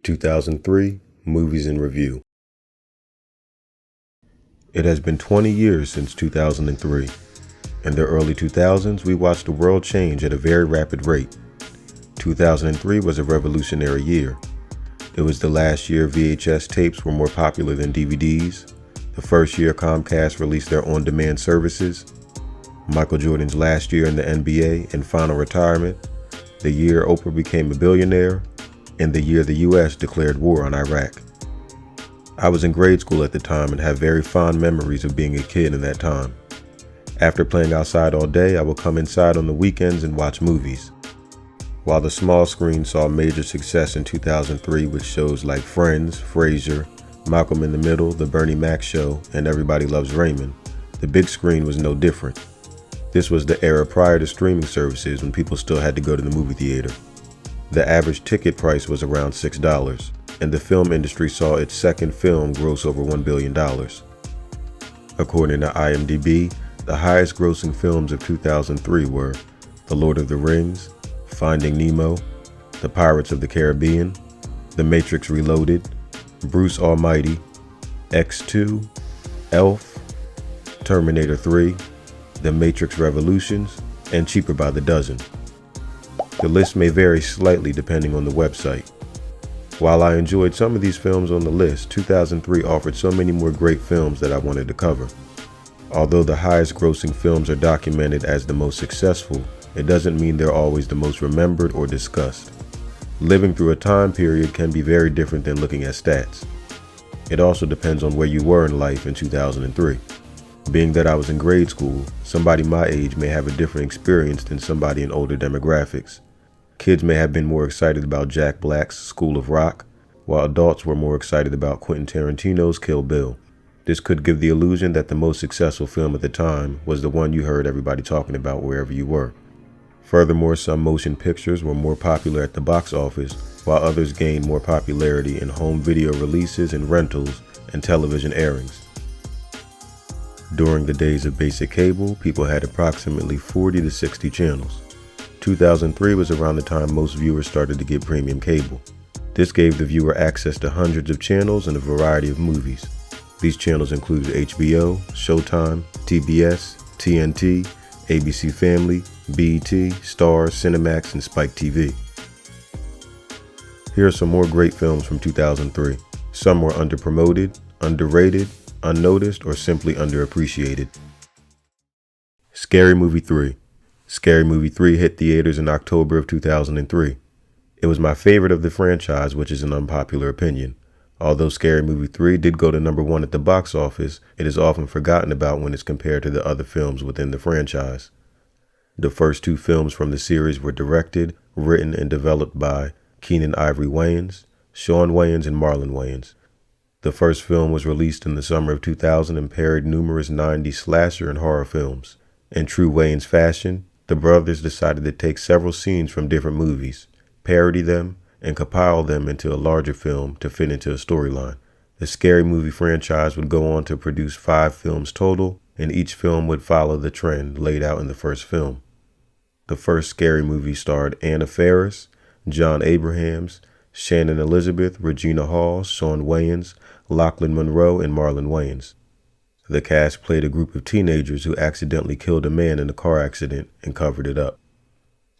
2003 Movies in Review. It has been 20 years since 2003. In the early 2000s, we watched the world change at a very rapid rate. 2003 was a revolutionary year. It was the last year VHS tapes were more popular than DVDs, the first year Comcast released their on-demand services, Michael Jordan's last year in the NBA and final retirement, the year Oprah became a billionaire, and the year the US declared war on Iraq. I was in grade school at the time and have very fond memories of being a kid in that time. After playing outside all day, I would come inside on the weekends and watch movies. While the small screen saw major success in 2003 with shows like Friends, Frasier, Malcolm in the Middle, The Bernie Mac Show, and Everybody Loves Raymond, the big screen was no different. This was the era prior to streaming services when people still had to go to the movie theater. The average ticket price was around $6, and the film industry saw its second film gross over $1 billion. According to IMDb, the highest grossing films of 2003 were The Lord of the Rings, Finding Nemo, The Pirates of the Caribbean, The Matrix Reloaded, Bruce Almighty, X2, Elf, Terminator 3, The Matrix Revolutions, and Cheaper by the Dozen. The list may vary slightly depending on the website. While I enjoyed some of these films on the list, 2003 offered so many more great films that I wanted to cover. Although the highest grossing films are documented as the most successful, it doesn't mean they're always the most remembered or discussed. Living through a time period can be very different than looking at stats. It also depends on where you were in life in 2003. Being that I was in grade school, somebody my age may have a different experience than somebody in older demographics. Kids may have been more excited about Jack Black's School of Rock, while adults were more excited about Quentin Tarantino's Kill Bill. This could give the illusion that the most successful film at the time was the one you heard everybody talking about wherever you were. Furthermore, some motion pictures were more popular at the box office, while others gained more popularity in home video releases and rentals and television airings. During the days of basic cable, people had approximately 40 to 60 channels. 2003 was around the time most viewers started to get premium cable. This gave the viewer access to hundreds of channels and a variety of movies. These channels included HBO, Showtime, TBS, TNT, ABC Family, BET, Starz, Cinemax, and Spike TV. Here are some more great films from 2003. Some were underpromoted, underrated, unnoticed, or simply underappreciated. Scary Movie 3. Scary Movie 3 hit theaters in October of 2003. It was my favorite of the franchise, which is an unpopular opinion. Although Scary Movie 3 did go to number 1 at the box office, it is often forgotten about when it's compared to the other films within the franchise. The first two films from the series were directed, written, and developed by Keenen Ivory Wayans, Shawn Wayans, and Marlon Wayans. The first film was released in the summer of 2000 and parodied numerous 90s slasher and horror films. In true Wayans fashion, the brothers decided to take several scenes from different movies, parody them, and compile them into a larger film to fit into a storyline. The Scary Movie franchise would go on to produce 5 films total, and each film would follow the trend laid out in the first film. The first Scary Movie starred Anna Faris, John Abrahams, Shannon Elizabeth, Regina Hall, Shawn Wayans, Lachlan Monroe, and Marlon Wayans. The cast played a group of teenagers who accidentally killed a man in a car accident and covered it up.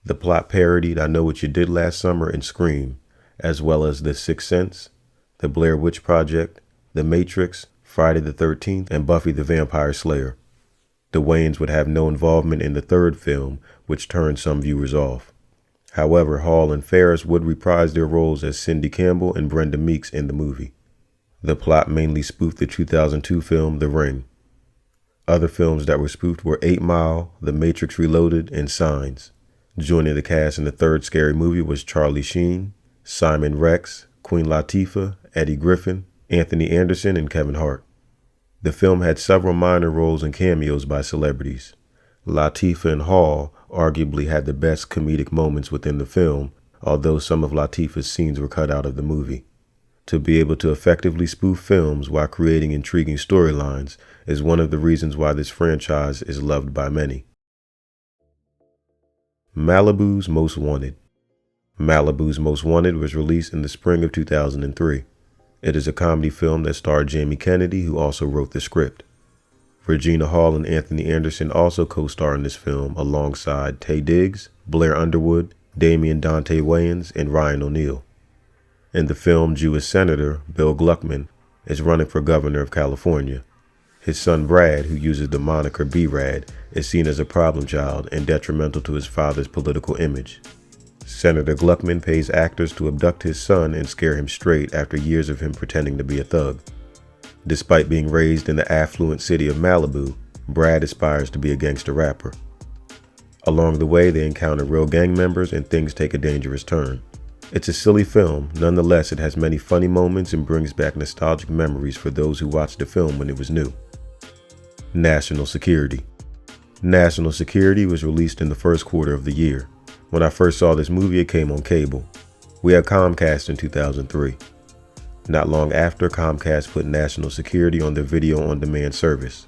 The plot parodied I Know What You Did Last Summer and Scream, as well as The Sixth Sense, The Blair Witch Project, The Matrix, Friday the 13th, and Buffy the Vampire Slayer. The Wayans would have no involvement in the third film, which turned some viewers off. However, Hall and Faris would reprise their roles as Cindy Campbell and Brenda Meeks in the movie. The plot mainly spoofed the 2002 film The Ring. Other films that were spoofed were 8 Mile, The Matrix Reloaded, and Signs. Joining the cast in the third Scary Movie was Charlie Sheen, Simon Rex, Queen Latifah, Eddie Griffin, Anthony Anderson, and Kevin Hart. The film had several minor roles and cameos by celebrities. Latifah and Hall arguably had the best comedic moments within the film, although some of Latifah's scenes were cut out of the movie. To be able to effectively spoof films while creating intriguing storylines is one of the reasons why this franchise is loved by many. Malibu's Most Wanted. Malibu's Most Wanted was released in the spring of 2003. It is a comedy film that starred Jamie Kennedy, who also wrote the script. Regina Hall and Anthony Anderson also co-star in this film alongside Taye Diggs, Blair Underwood, Damian Dante Wayans, and Ryan O'Neal. In the film, Jewish Senator Bill Gluckman is running for governor of California. His son Brad, who uses the moniker B-Rad, is seen as a problem child and detrimental to his father's political image. Senator Gluckman pays actors to abduct his son and scare him straight after years of him pretending to be a thug. Despite being raised in the affluent city of Malibu, Brad aspires to be a gangster rapper. Along the way, they encounter real gang members and things take a dangerous turn. It's a silly film, nonetheless it has many funny moments and brings back nostalgic memories for those who watched the film when it was new. National Security. National Security was released in the first quarter of the year. When I first saw this movie, it came on cable. We had Comcast in 2003. Not long after, Comcast put National Security on their video-on-demand service.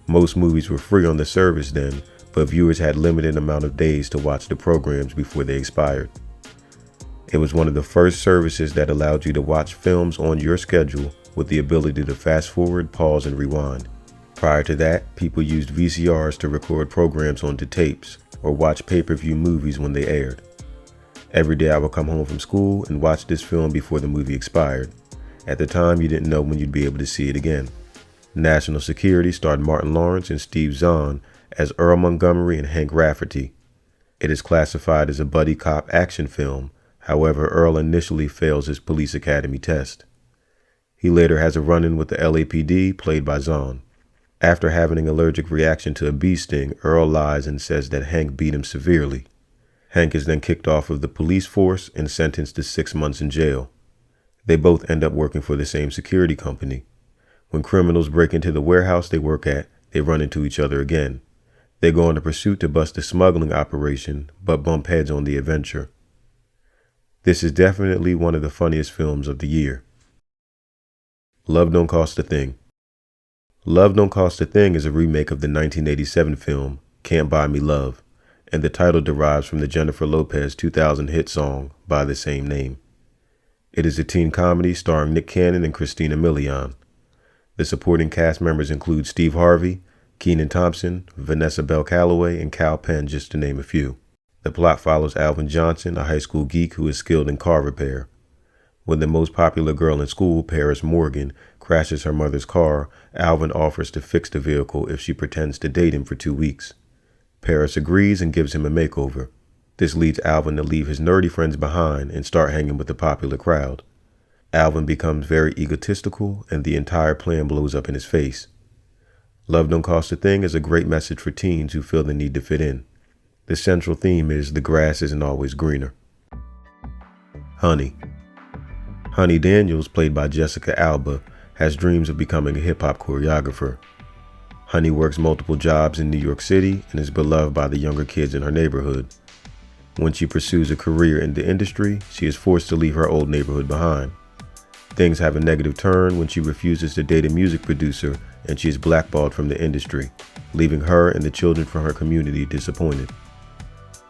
Most movies were free on the service then, but viewers had limited amount of days to watch the programs before they expired. It was one of the first services that allowed you to watch films on your schedule with the ability to fast forward, pause, and rewind. Prior to that, people used VCRs to record programs onto tapes or watch pay-per-view movies when they aired. Every day I would come home from school and watch this film before the movie expired. At the time, you didn't know when you'd be able to see it again. National Security starred Martin Lawrence and Steve Zahn as Earl Montgomery and Hank Rafferty. It is classified as a buddy cop action film. However, Earl initially fails his police academy test. He later has a run-in with the LAPD, played by Zahn. After having an allergic reaction to a bee sting, Earl lies and says that Hank beat him severely. Hank is then kicked off of the police force and sentenced to 6 months in jail. They both end up working for the same security company. When criminals break into the warehouse they work at, they run into each other again. They go on a pursuit to bust a smuggling operation, but bump heads on the adventure. This is definitely one of the funniest films of the year. Love Don't Cost a Thing. Love Don't Cost a Thing is a remake of the 1987 film Can't Buy Me Love, and the title derives from the Jennifer Lopez 2000 hit song by the same name. It is a teen comedy starring Nick Cannon and Christina Milian. The supporting cast members include Steve Harvey, Kenan Thompson, Vanessa Bell Calloway, and Kal Penn, just to name a few. The plot follows Alvin Johnson, a high school geek who is skilled in car repair. When the most popular girl in school, Paris Morgan, crashes her mother's car, Alvin offers to fix the vehicle if she pretends to date him for 2 weeks. Paris agrees and gives him a makeover. This leads Alvin to leave his nerdy friends behind and start hanging with the popular crowd. Alvin becomes very egotistical and the entire plan blows up in his face. Love Don't Cost a Thing is a great message for teens who feel the need to fit in. The central theme is the grass isn't always greener. Honey. Honey Daniels, played by Jessica Alba, has dreams of becoming a hip-hop choreographer. Honey works multiple jobs in New York City and is beloved by the younger kids in her neighborhood. When she pursues a career in the industry, she is forced to leave her old neighborhood behind. Things have a negative turn when she refuses to date a music producer and she is blackballed from the industry, leaving her and the children from her community disappointed.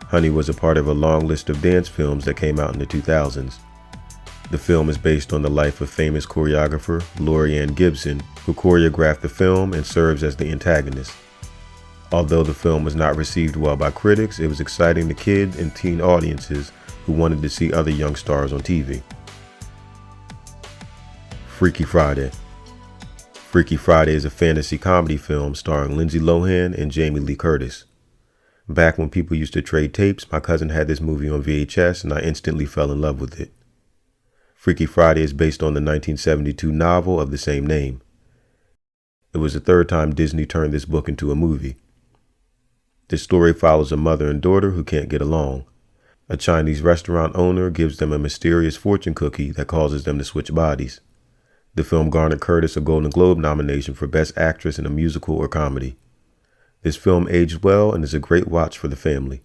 Honey was a part of a long list of dance films that came out in the 2000s. The film is based on the life of famous choreographer Lori Ann Gibson, who choreographed the film and serves as the antagonist. Although the film was not received well by critics, it was exciting to kid and teen audiences who wanted to see other young stars on TV. Freaky Friday. Freaky Friday is a fantasy comedy film starring Lindsay Lohan and Jamie Lee Curtis. Back when people used to trade tapes, my cousin had this movie on VHS and I instantly fell in love with it. Freaky Friday is based on the 1972 novel of the same name. It was the third time Disney turned this book into a movie. This story follows a mother and daughter who can't get along. A Chinese restaurant owner gives them a mysterious fortune cookie that causes them to switch bodies. The film garnered Curtis a Golden Globe nomination for Best Actress in a Musical or Comedy. This film aged well and is a great watch for the family.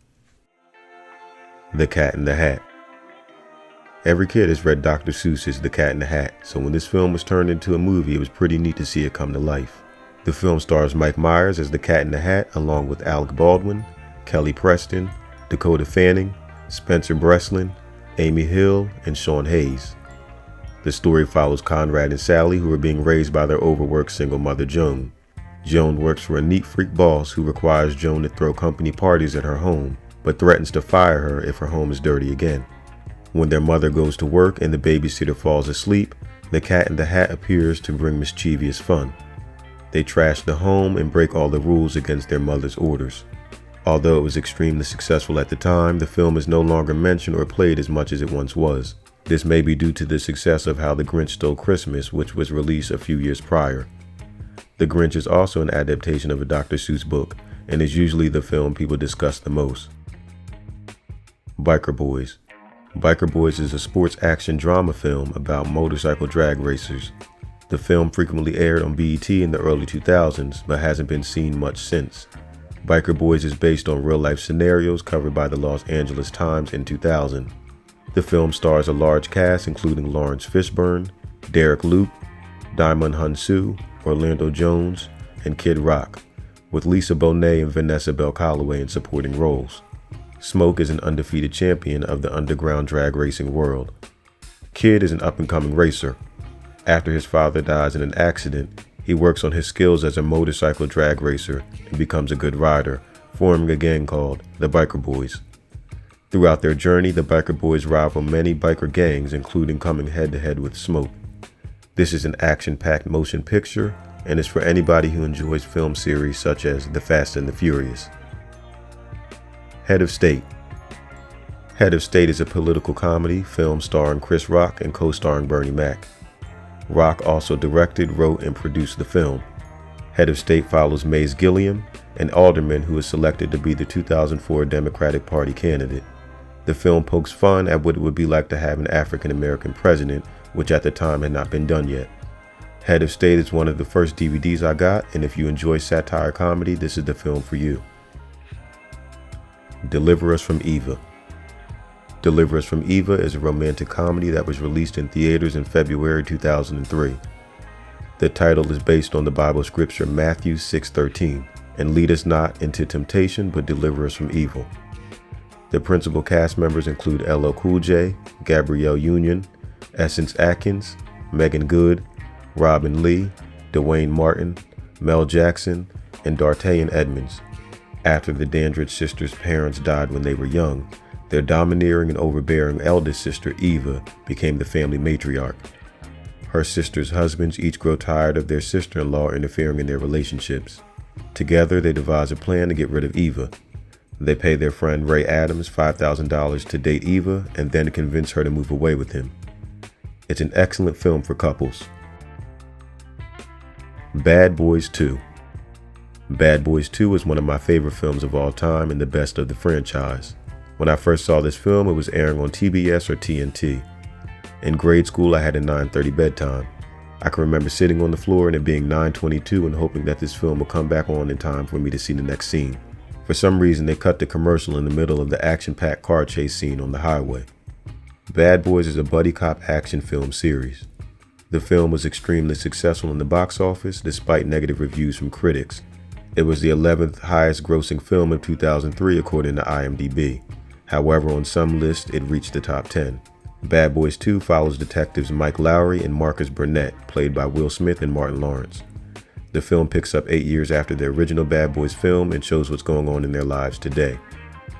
The Cat in the Hat. Every kid has read Dr. Seuss's The Cat in the Hat, so when this film was turned into a movie, it was pretty neat to see it come to life. The film stars Mike Myers as the Cat in the Hat, along with Alec Baldwin, Kelly Preston, Dakota Fanning, Spencer Breslin, Amy Hill, and Sean Hayes. The story follows Conrad and Sally, who are being raised by their overworked single mother Joan. Joan works for a neat freak boss who requires Joan to throw company parties at her home, but threatens to fire her if her home is dirty again. When their mother goes to work and the babysitter falls asleep, the Cat in the Hat appears to bring mischievous fun. They trash the home and break all the rules against their mother's orders. Although it was extremely successful at the time, the film is no longer mentioned or played as much as it once was. This may be due to the success of How the Grinch Stole Christmas, which was released a few years prior. The Grinch is also an adaptation of a Dr. Seuss book, and is usually the film people discuss the most. Biker Boyz. Biker Boyz is a sports action drama film about motorcycle drag racers. The film frequently aired on BET in the early 2000s, but hasn't been seen much since. Biker Boyz is based on real-life scenarios covered by the Los Angeles Times in 2000. The film stars a large cast including Lawrence Fishburne, Derek Luke, Diamond Hunsu, Orlando Jones, and Kid Rock, with Lisa Bonet and Vanessa Bell Calloway in supporting roles. Smoke is an undefeated champion of the underground drag racing world. Kid is an up-and-coming racer. After his father dies in an accident, he works on his skills as a motorcycle drag racer and becomes a good rider, forming a gang called the Biker Boyz. Throughout their journey, the Biker Boyz rival many biker gangs, including coming head-to-head with Smoke. This is an action-packed motion picture and is for anybody who enjoys film series such as The Fast and the Furious. Head of State. Head of State is a political comedy film starring Chris Rock and co-starring Bernie Mac. Rock also directed, wrote, and produced the film. Head of State follows Mace Gilliam, an alderman who is selected to be the 2004 Democratic Party candidate. The film pokes fun at what it would be like to have an African-American president, which at the time had not been done yet. Head of State is one of the first DVDs I got, and if you enjoy satire comedy, this is the film for you. Deliver Us from Eva. Deliver Us from Eva is a romantic comedy that was released in theaters in February 2003. The title is based on the Bible scripture Matthew 6:13, and lead us not into temptation, but deliver us from evil. The principal cast members include LL Cool J, Gabrielle Union, Essence Atkins, Megan Good, Robin Lee, Dwayne Martin, Mel Jackson, and Dartayan Edmonds. After the Dandridge sisters' parents died when they were young, their domineering and overbearing eldest sister, Eva, became the family matriarch. Her sisters' husbands each grow tired of their sister-in-law interfering in their relationships. Together, they devise a plan to get rid of Eva. They pay their friend Ray Adams $5,000 to date Eva and then convince her to move away with him. It's an excellent film for couples. Bad Boys 2. Bad Boys 2 is one of my favorite films of all time and the best of the franchise. When I first saw this film, it was airing on TBS or TNT. In grade school, I had a 9:30 bedtime. I can remember sitting on the floor and it being 9:22 and hoping that this film would come back on in time for me to see the next scene. For some reason, they cut the commercial in the middle of the action-packed car chase scene on the highway. Bad Boys is a buddy cop action film series. The film was extremely successful in the box office despite negative reviews from critics. It was the 11th highest grossing film of 2003 according to IMDb. However, on some lists, it reached the top 10. Bad Boys 2 follows detectives Mike Lowry and Marcus Burnett, played by Will Smith and Martin Lawrence. The film picks up 8 years after the original Bad Boys film and shows what's going on in their lives today.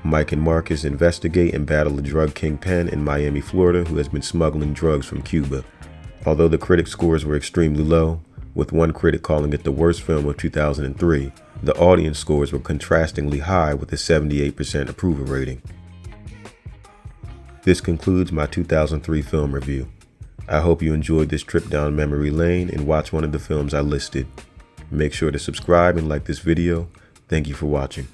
Mike and Marcus investigate and battle a drug kingpin in Miami, Florida, who has been smuggling drugs from Cuba. Although the critic scores were extremely low, with one critic calling it the worst film of 2003, the audience scores were contrastingly high with a 78% approval rating. This concludes my 2003 film review. I hope you enjoyed this trip down memory lane and watch one of the films I listed. Make sure to subscribe and like this video. Thank you for watching.